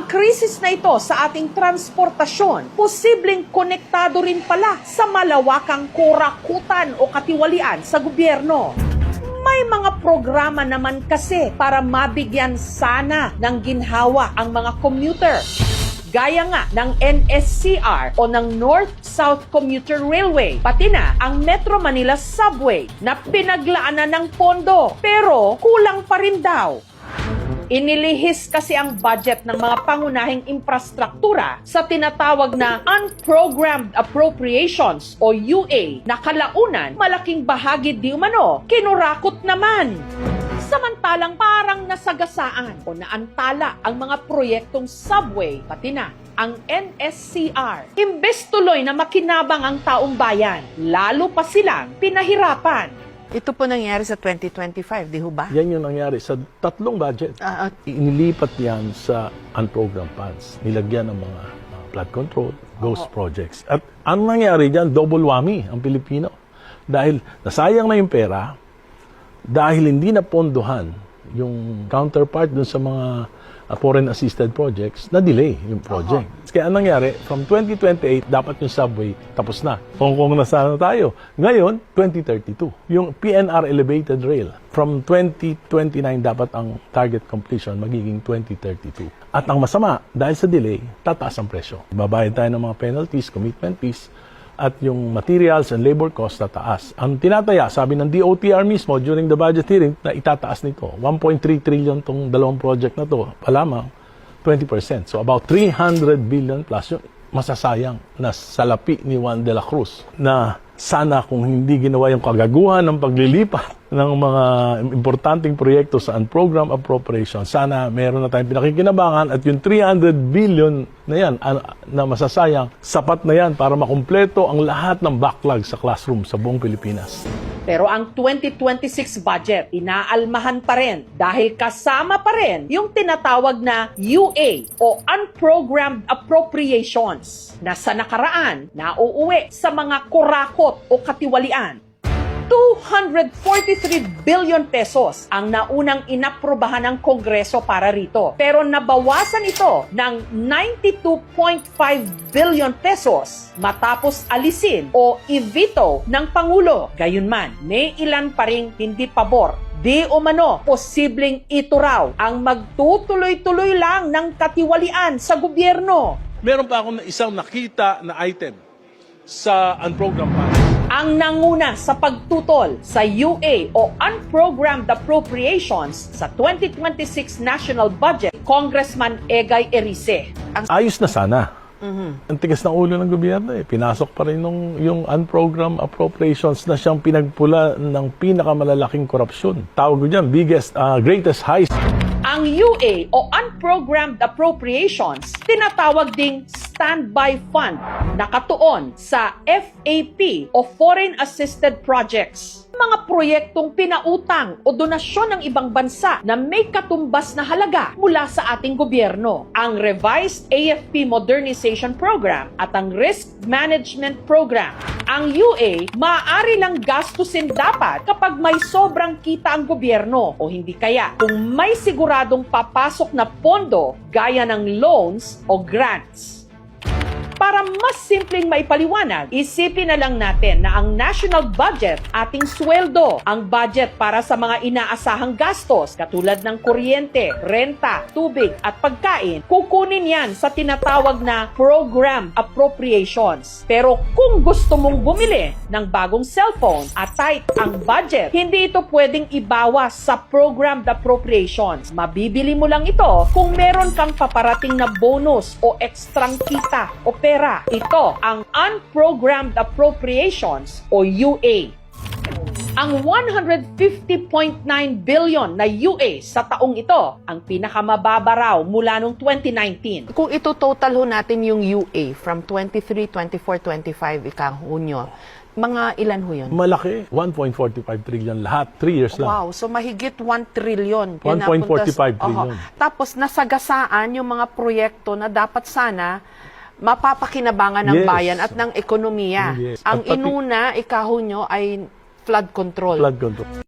Ang krisis na ito sa ating transportasyon, posibleng konektado rin pala sa malawakang kurakutan o katiwalian sa gobyerno. May mga programa naman kasi para mabigyan sana ng ginhawa ang mga commuter. Gaya nga ng NSCR o ng North-South Commuter Railway, pati na ang Metro Manila Subway na pinaglaanan ng pondo pero kulang pa rin daw. Inilihis kasi ang budget ng mga pangunahing infrastruktura sa tinatawag na Unprogrammed Appropriations o UA na kalaunan malaking bahagi di umano kinurakot naman. Samantalang parang nasagasaan o naantala ang mga proyektong subway pati na ang NSCR. Imbes tuloy na makinabang ang taong bayan, lalo pa silang pinahirapan. Ito po nangyari sa 2025, di ho ba? Yan yung nangyari sa tatlong budget. Inilipat yan sa unprogrammed funds. Nilagyan ng mga flood control, ghost projects. At ang nangyari dyan, double whammy ang Pilipino. Dahil nasayang na yung pera, dahil hindi na pondohan yung counterpart dun sa mga foreign assisted projects, na-delay yung project. Kaya anong nangyari, from 2028, dapat yung subway tapos na. Hong Kong na sana tayo. Ngayon, 2032. Yung PNR Elevated Rail, from 2029 dapat ang target completion magiging 2032. At ang masama, dahil sa delay, tataas ang presyo. Babayad tayo ng mga penalties, commitment fees, at yung materials and labor costs tataas. Ang tinataya, sabi ng DOTR mismo during the budget hearing, na itataas nito. 1.3 trillion tong dalawang project na to. Palamang, 20%. So about 300 billion plus yung masasayang na salapi ni Juan de la Cruz na sana kung hindi ginawa yung kagaguhan ng paglilipat ng mga importanteng proyekto sa unprogrammed appropriation, sana meron na tayong pinakikinabangan at yung 300 billion na yan na masasayang, sapat na yan para makumpleto ang lahat ng backlog sa classroom sa buong Pilipinas. Pero ang 2026 budget, inaalmahan pa rin dahil kasama pa rin yung tinatawag na UA o Unprogrammed Appropriations na sa nakaraan nauuwi sa mga kurakot o katiwalian. 243 billion pesos ang naunang inaprobahan ng Kongreso para rito. Pero nabawasan ito ng 92.5 billion pesos matapos alisin o i-veto ng Pangulo. Gayunman, may ilan pa ring hindi pabor. Di umano, posibleng ito raw ang magtutuloy-tuloy lang ng katiwalian sa gobyerno. Meron pa akong isang nakita na item sa unprogrammed funds. Ang nanguna sa pagtutol sa UA o Unprogrammed Appropriations sa 2026 National Budget, Congressman Egay Erice. Ayos na sana. Ang tigas ng ulo ng gobyerno Pinasok pa rin yung unprogrammed appropriations na siyang pinagpula ng pinakamalalaking korupsyon. Tawag ko dyan, greatest heist. Ang UA o Unprogrammed Appropriations, tinatawag ding standby fund, nakatuon sa FAP o Foreign Assisted Projects. Mga proyektong pinautang o donasyon ng ibang bansa na may katumbas na halaga mula sa ating gobyerno. Ang Revised AFP Modernization Program at ang Risk Management Program. Ang UA, maaari lang gastusin dapat kapag may sobrang kita ang gobyerno o hindi kaya kung may siguradong papasok na pondo gaya ng loans o grants. Para mas simpleng maipaliwanag, isipin na lang natin na ang national budget, ating sweldo, ang budget para sa mga inaasahang gastos katulad ng kuryente, renta, tubig at pagkain, kukunin yan sa tinatawag na program appropriations. Pero kung gusto mong bumili ng bagong cellphone at tight ang budget, hindi ito pwedeng ibawas sa programmed appropriations. Mabibili mo lang ito kung meron kang paparating na bonus o ekstrang kita o pera. Ito ang Unprogrammed Appropriations o UA. Ang 150.9 billion na UA sa taong ito, ang pinakamababa raw mula noong 2019. Kung ito total ho natin yung UA from 23, 24, 25 ikang Hunyo, mga ilan ho yun? Malaki. 1.45 trillion lahat. 3 years lang. Wow, so mahigit 1 trillion. 1.45 trillion. Tapos nasagasaan yung mga proyekto na dapat sana mapapakinabangan ng bayan at ng ekonomiya. Yes. Ang inuna, ikahon nyo, ay flood control. Flood control.